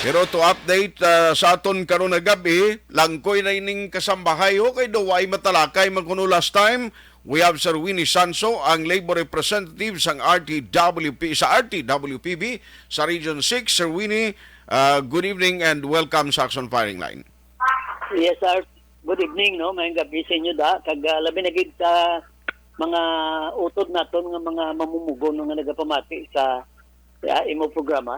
Pero to update sa aton karon nga gabi, langkoy na ining kasambahay ho kay duway matalakay man kuno last time. We have Sir Winnie Sanso, ang labor representative sa RTWPB sa Region 6. Sir Winnie, good evening and welcome sa Action Firing Line. Yes, sir. Good evening, no? Mayang gabi sa inyo da. Kag labi na gid sa mga utod naton nga mga mamumugon nga nagapamati sa imo programa.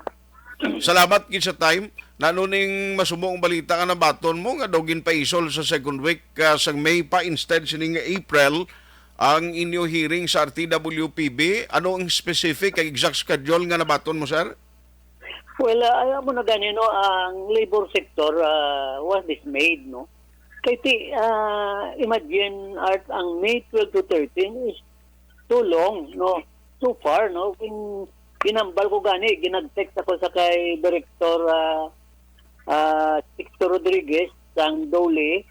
Salamat gid sa time. Nanuning masumong balita nga nabaton mo nga dogin pa isol sa second week sa May pa instead sining April ang inyo hearing sa RTWPB. Ano ang specific kay exact schedule nga nabaton mo, sir? Well, ayaw mo na ganino ang labor sector was dismayed, no? Kaya imagine art ang May 12 to 13 is too long, no? Too far, no? Ginambal ko gani, ginag-text ako sa kay Director Sixto Rodriguez sang Dole.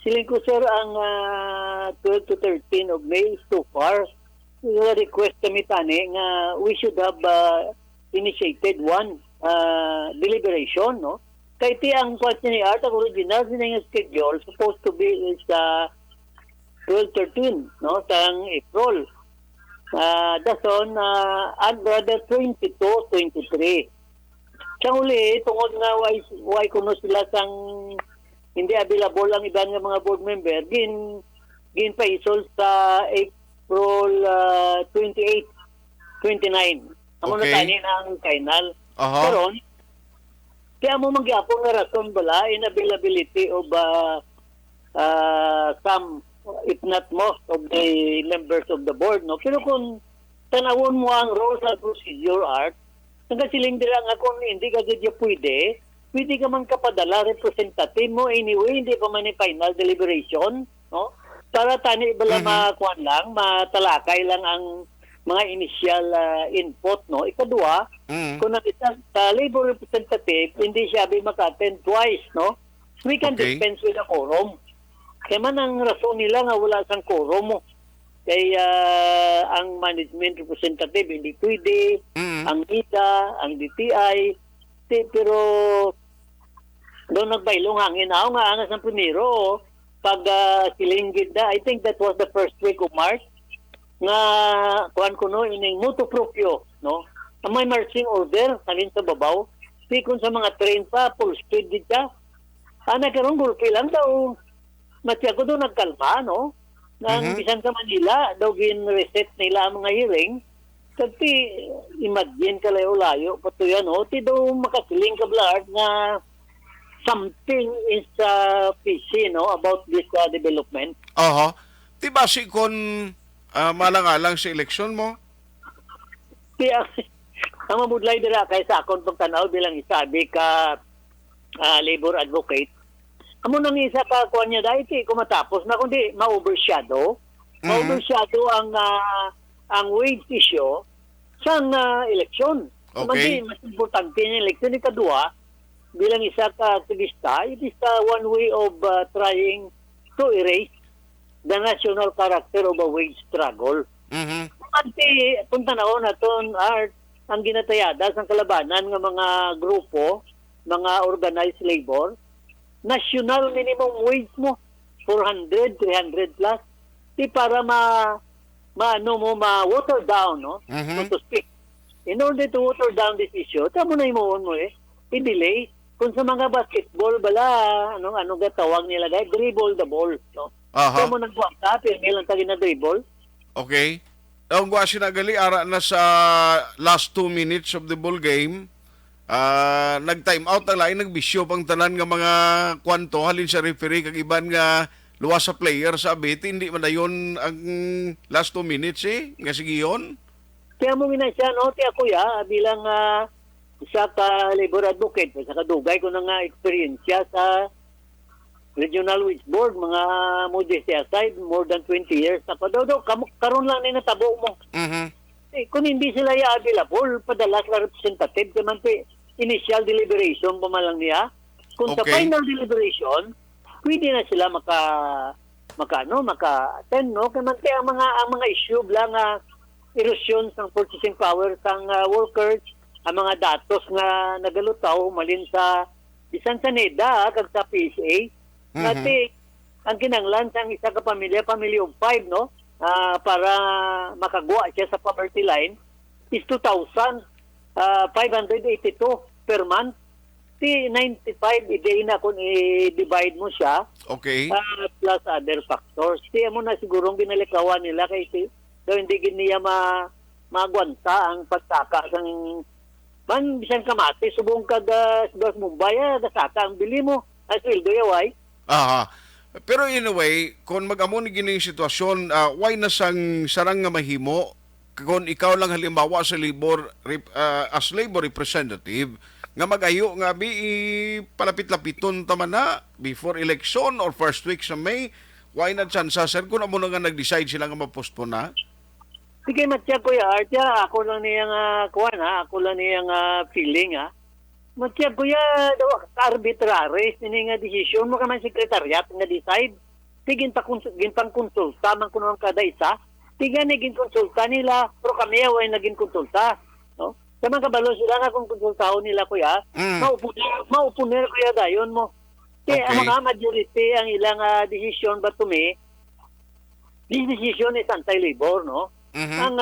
Siling ko, sir, ang 12 to 13 of May is too far. Request kami tani nga we should have initiated one deliberation, no? Kaya ti ang question ni Art, ang original sining schedule supposed to be is 12-13, no? Sang April. Dason, and brother 22-23. Sa uli, tungod nga why kuno sila sang hindi available ang iban nga mga board member, gin paisol sa April 28, 29. Amo na tani na ang final. Karon, kaya mo magyapon nga rason bala inavailability of some, if not most, of the members of the board, no? Pero kung tanawon mo ang rules and procedure, Art, nagkasiling dira nga kung hindi ka gadya pwede ka man kapadala representative mo anyway, hindi pa man final deliberation, no? Para tani bala makuan lang, matalakay lang ang mga initial input, no? Ikadua, kung nakita sa labor representative, hindi siya maka-attend twice, no? We can dispense with a quorum. Kaya man ang rason nila nga wala sang quorum mo. Kaya ang management representative hindi pwede, ang NIDA, ang DTI, pero doon nagbailong hangin ako nga angas ng primero pag silinggid na, I think that was the first week of March, nga kuan ko no ining motu proprio, no? Ang may marching order halin sa babaw, sikon sa mga train pa full speed gid ka. Karon gulpi lang daw. Matya ko doon nagkalma, no? Nang bisan sa Manila, daw gin-reset nila ang mga hearing. Kasi imagine ka layo-layo, pato yan, no? Ti daw makasiling ka blard na something is fishy, no? About this development. Ti basi kon malang-alang sa eleksyon mo? Ti ang mabudlay dira kay sa akong pagtanaw bilang isabi ka labor advocate. Amo nang isa ka kuan niya dahil kung matapos na kundi ma-overshadow. Ma-overshadow ang wage issue sa eleksyon. Okay. Mas importante yung eleksyon ni kadua bilang isa ka aktivista, it is one way of trying to erase the national character of a wage struggle. Kung tanaw na ton Art, ang ginatayada sa kalabanan ng mga grupo, mga organized labor, national minimum wage mo 400, 300 plus di para ma-water down, no? So to speak. In order to water down this issue, tamo na imoon mo i-delay kung sa mga basketball bala ano gatawag nila guys, dribble the ball, no? Tamo nagbuwag ka pero lang tagi na dribble. Okay. Ang gwa sinagali ara na sa last 2 minutes of the ball game. Nag-time out ang lain, nagbisyo pang tanan nga mga kwanto halin sa referee kag iban nga luwas sa player sa abit, hindi man dayon ang last 2 minutes nga sige yon. Kaya mo gina siya no ti ako bilang isa ka labor advocate sa kadugay ko na nga experience sa regional wage board mga modesty aside more than 20 years na pa daw karon lang ni natabo mo. Kung hindi sila available padala sa representative naman initial deliberation pa man lang niya. Kung sa final deliberation, pwede na sila maka-attend, no? Kaya ang mga issue lang erosion ng purchasing power ng workers, ang mga datos nga nagalutaw malin sa bisan sa NEDA kag sa PSA. Ngati ang kinanglan sang isa ka pamilya of 5 no, para makagwa siya sa poverty line is 2,582 per month. Ti 95 i-day na kung i-divide mo siya Okay. plus other factors. Ti mo na sigurong binalikawan nila kay daw hindi gid niya magwanta ang pagtaka sang man bisan kamati subong kag sa Mumbai gasaka ang bili mo as sweldo yaway. Aha. Pero in a way, kung mag-amo ni gining sitwasyon, why na sang sarang nga mahimo kung ikaw lang halimbawa sa as labor representative nga magayo nga palapit-lapiton taman na before election or first week sa May, why na chansa sir kung amo na nga nag-decide sila nga ma-postpone na? Sige matya Kuya Artia, ako lang niyang kuwan ako lang niyang feeling Matya Kuya daw arbitrary sini nga desisyon mo ka man sekretariat nga decide. Tigin pang konsulta man kuno kada isa. Tigan naging konsulta nila, pero kami ay naging konsulta, no? Sa mga kabalo sila nga kung konsultahon nila Kuya, maupuner Kuya dayon mo. Kaya ang mga majority ang ilang decision but to me, this decision is anti-labor, no? Ang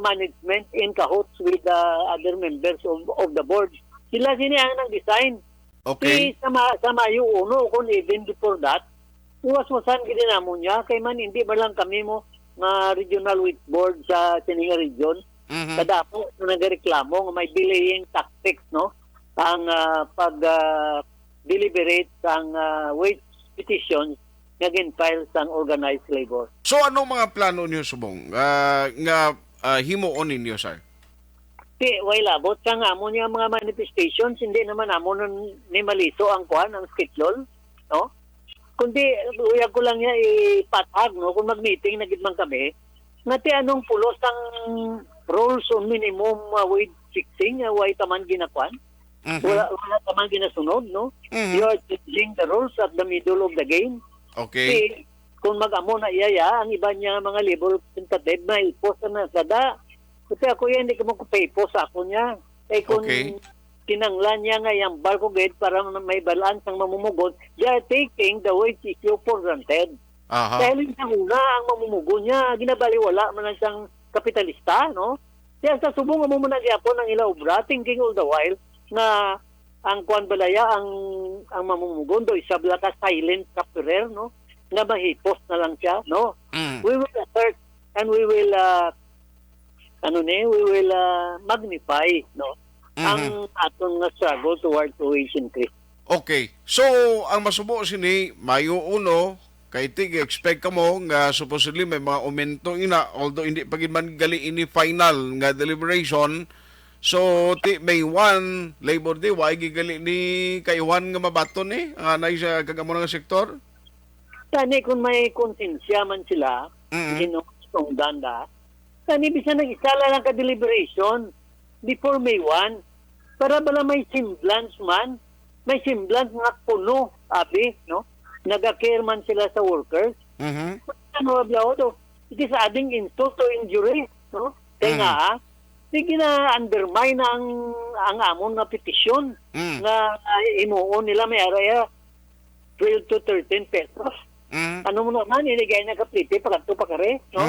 management in cahoots with the other members of the board. Sila sini ang nag-design. Okay. Sa Mayo 1, kung even before that, uwas-wasan ginamon niya, kay man hindi ba lang kami mo na regional wheat board sa Sininga region, kada po nagreklamo nga may delaying tactics, no? Ang pag-deliberate ang wage petitions nga gin-file sang organized labor. So anong mga plano niyo subong nga himuon ninyo sir? Way labot sa nga mo niya mga manifestations, hindi naman amo ni maliso ang kuhan, ang schedule, no? Kundi, uyag ko lang niya ipatag, no? Kung mag-meeting na gitman kami, ngati anong pulos ang rules on minimum wage fixing, way taman ginakuan, wala taman ginasunod, no? You are changing the rules at the middle of the game. Okay. Kung mag-amo na iyaya, ang iba niya mga labor representative na ipost na sada. Kasi ako yan, hindi ko magpapaypo sa ako niya. Eh kung kinanglan niya nga yung barko gate para may balance ang mamumugod, they are taking the wage issue for granted. Dahil sa una, ang mamumugo niya, ginabaliwala man lang siyang kapitalista, no? Kaya sa subong mo muna gyapon ang ila obra, thinking all the while na ang kuan balaya, ang mamumugon do isabla ka silent capturer, no? Nga mahipos na lang siya, no? We will assert and we will magnify, no? Ang atong struggle towards wage increase. Okay. So, ang masubo sini Mayo 1 kay expect ka mo nga supposedly may mga aumento ina, although hindi pa gid man gali ini final nga deliberation. So May 1 Labor Day why gigali ni kay Juan nga mabaton ang anay sa kagamo nga sektor? Tani kung may konsensya man sila, itong danda, tani bisa nag-isala lang ka-deliberation before May 1 para bala may semblance man, may semblance nga puno, abi, no? Nag-care man sila sa workers. Ano ablaw to? It is adding insult to injury, no? Kaya nga, sige na undermine ang amon nga petisyon nga imuon nila may araya 12 to 13 pesos. Ano mo naman, iligay na kaplite, pagkanto pa kare, no?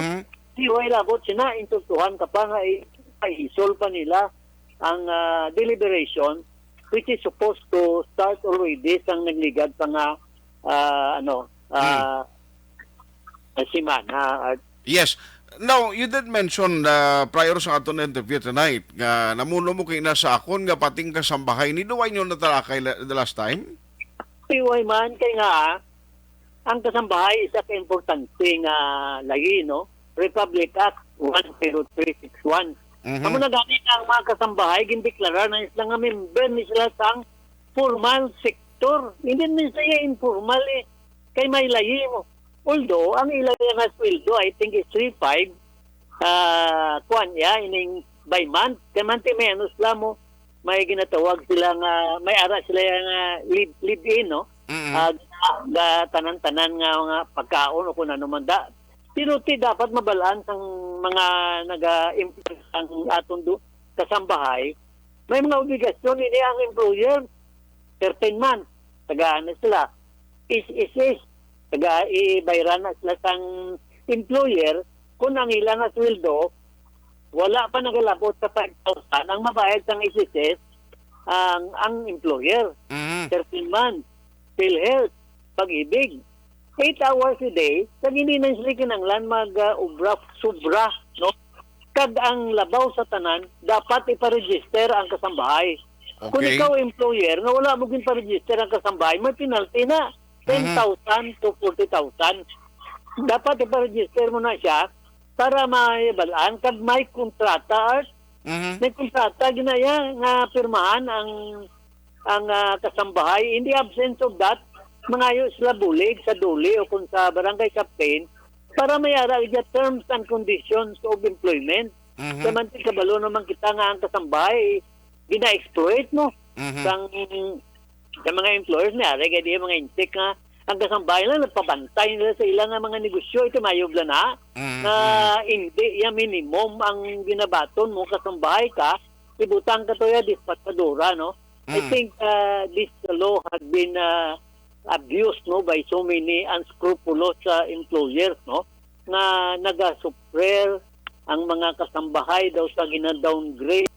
Siway labot sina, intutuhan ka pa nga isol pa nila ang deliberation which is supposed to start already sang nagligad pa nga simana. Yes. Now, you did mention prior sa aton interview tonight nga namuno mo kay nasa akon nga pating kasambahay ni duway nyo natalakay the last time? Siway man kay nga ang kasambahay isa ka importante nga lagi, no? Republic Act 10361. Amo na gani ang mga kasambahay gindeklara na sila nga member ni sila sang formal sector. Hindi na siya informal kay may lahi mo. Although ang ilang nga sweldo I think is 3.5 kuan ya ining by month. Kay manti menos lang mo may ginatawag sila nga may ara sila nga live in, no? Tanan-tanan nga pagkaon o kung ano man da. Pero dapat mabalaan ang mga naga-implement ang aton kasambahay May mga obligasyon ini ang employer. 13 months, tagaan na sila. Is, taga-ibayran na sila sang employer kung ang ilang na sweldo, wala pa nagalabot sa 5,000, ang mabayad sang SSS, ang employer. 13 months, PhilHealth, Pag-ibig. 8 hours a day, kag hindi na sila kinanglan mag-ubra, sobra, no? Kag ang labaw sa tanan, dapat iparegister ang kasambahay. Kung Okay. ikaw employer na wala mo gin-register ang kasambahay, may penalty na 10,000 to 40,000. Dapat iparegister mo na siya para maibalaan kag may kontrata. May kontrata ginaya nga pirmahan ang kasambahay. In the absence of that, mangayo sila bulig sa duli o kung sa barangay captain para mayara iya terms and conditions of employment. Samanti kabalo naman kita nga ang kasambahay gina-exploit mo sa mga employers niya. Kaya di mga insik nga ang kasambahay lang nagpabantay nila sa ilang mga negosyo. Ito mayobla na na hindi yung minimum ang binabaton mo kasambahay ka ibutang ka to ya dispatchadora, no? I think this law has been abused, no, by so many unscrupulous employers, no, na naga-suppress ang mga kasambahay daw sa gina-downgrade.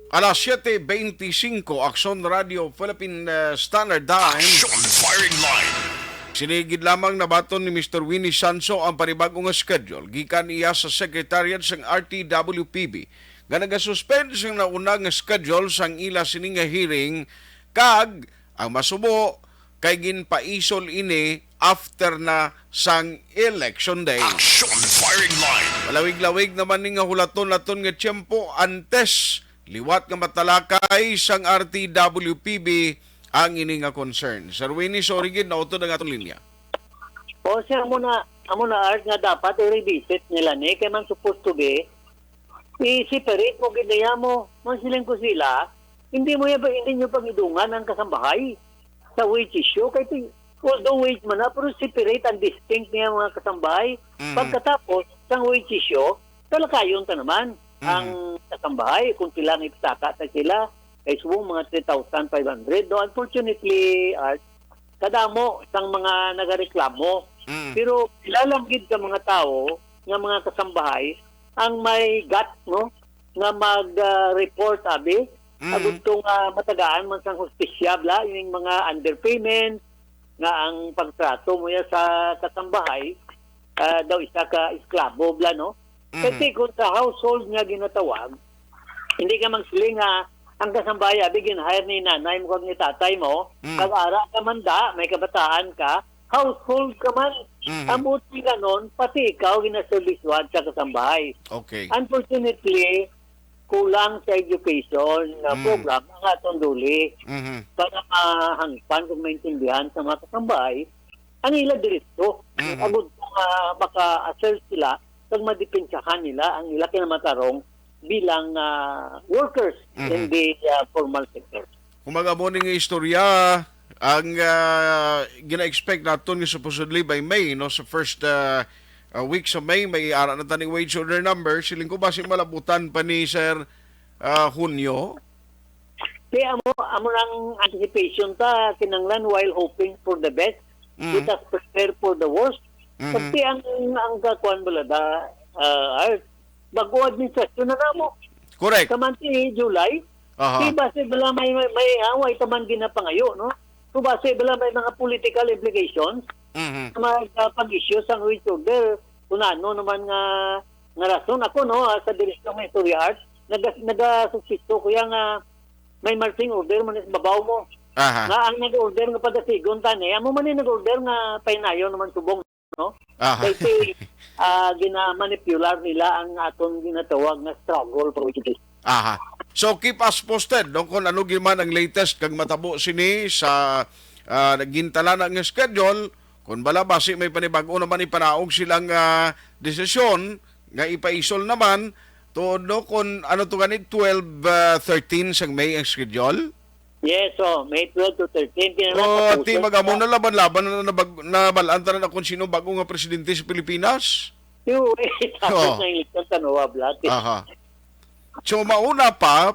Alas 7:25, Aksyon Radio Philippine Standard Time. Action firing line. Sinigid lamang na baton ni Mr. Winnie Sanso ang panibagong schedule. Gikan iya sa Secretariat sang RTWPB. Nga nagasuspend sang nauna nga schedule sang ila sining nga hearing kag ang masubo kay ginpaisol ini after na sang election day. Action firing line. Malawig-lawig naman ni nga hulaton-laton nga tiyempo antes liwat nga matalakay sang RTWPB ang ini nga concern. Sir Winnie, sorry gid na utod ang atong linya. O siya amo na art nga dapat i-revisit nila ni kay man supposed to be i-separate mo ginaya mo silang ko sila hindi nyo pag-idungan ang kasambahay sa wage issue kay although wage man na pero separate and distinct niya mga kasambahay. Pagkatapos sang wage issue talakayon ta naman ang kasambahay kung silang ipsaka sa sila kay subong mga 3,500. No, unfortunately, kadamo sang mga nagareklamo. Pero ilalanggid ka mga tao nga mga kasambahay ang may gut, no, nga mag-report abi agud tong matagaan man sang hostisyabla yung mga underpayment nga ang pagtrato mo ya sa kasambahay daw isa ka esklabo bla, no. Kasi kung sa household nga ginatawag hindi ka magsiling nga ang kasambahay abi gin-hire ni nanay mo kag ni tatay mo pag-ara ka man da may kabataan ka household ka man amuti ganon pati ikaw ginaserviswan sa kasambahay. Okay. Unfortunately kulang sa education na program ang atong duli para mahangpan kung maintindihan sa mga kasambahay ang ila diretso. Agud maka-assert sila kag madipensyahan nila ang ila kinamatarong bilang workers in the formal sector. Kumaga mo nga istorya ang gina-expect naton nga supposedly by May, no, sa first weeks of May may ara na taning wage order number siling ko basi malabutan pa ni Sir Hunyo. Kaya amo nang anticipation ta kinanglan while hoping for the best. Let us prepare for the worst. Kasi ang kakuan balada bago administrasyon na namo. Correct. Kamanti July. Di base bala may away taman ginapangayo, no? So base bala may mga political implications. Pag-issue sa wage order kung ano naman nga rason ako, no, sa direksyon ng History Arts nagasubsito ko yung may marching order man sa babaw mo nga ang nag-order nga padasigon tani amo man nag-order nga painayo naman subong, no. Kasi ginamanipular nila ang aton ginatawag na struggle for which it is. So keep us posted no, kung ano giman ang latest kag matabo sini sa nagintala na nga schedule. Kung bala basi may panibago naman ipanaog silang desisyon nga ipaisol naman todo kung ano to ganit 12-13 sang May ang schedule. Yes, so May 12 to 13 ti magamo na laban-laban na nabalanta na kung sino bago nga presidente sa Pilipinas. Tapos na yung eleksyon sa Nueva Blate. So mauna pa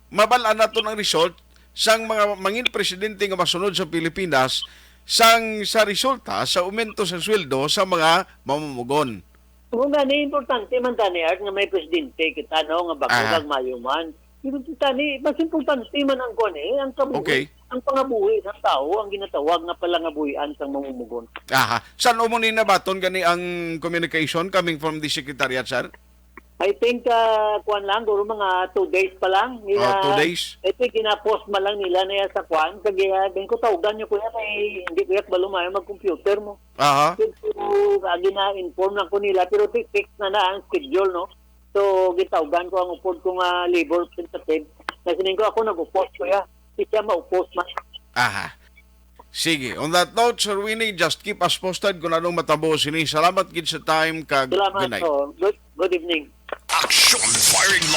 mabalaan nato ng result sang mga mangin presidente nga masunod sa Pilipinas sang sa resulta sa aumento sa sweldo sa mga mamumugon. Kung gani, importante man tani, Art, nga may presidente, kita no, nga bago Aha. kag mayuman. Pero tani, mas importante man ang kone, ang kabuhi, Okay. ang pangabuhi ng tao, ang ginatawag nga pala nga buhian sang mamumugon. Aha. Saan umunin na baton gani ang communication coming from the secretariat, sir? I think, kuan lang, guro mga 2 days pa lang. 2 days? Ito, kinapost man lang nila na yan sa kuan. Kaya, din ko tawagan nyo kuya, kay hindi kuya balumayo mag-computer mo. Aha. So, gina-inform lang ko nila, pero fix na ang schedule, no? So, gitawagan ko ang upod kong labor representative. Nasining ko ako nag-upost kuya. Hindi siya ma-upost man. Aha. Sige. On that note, Sir Winnie, just keep us posted kung anong matabo sini. Salamat gid sa time kag Salamat good night. po. Good evening. Action! Firing line.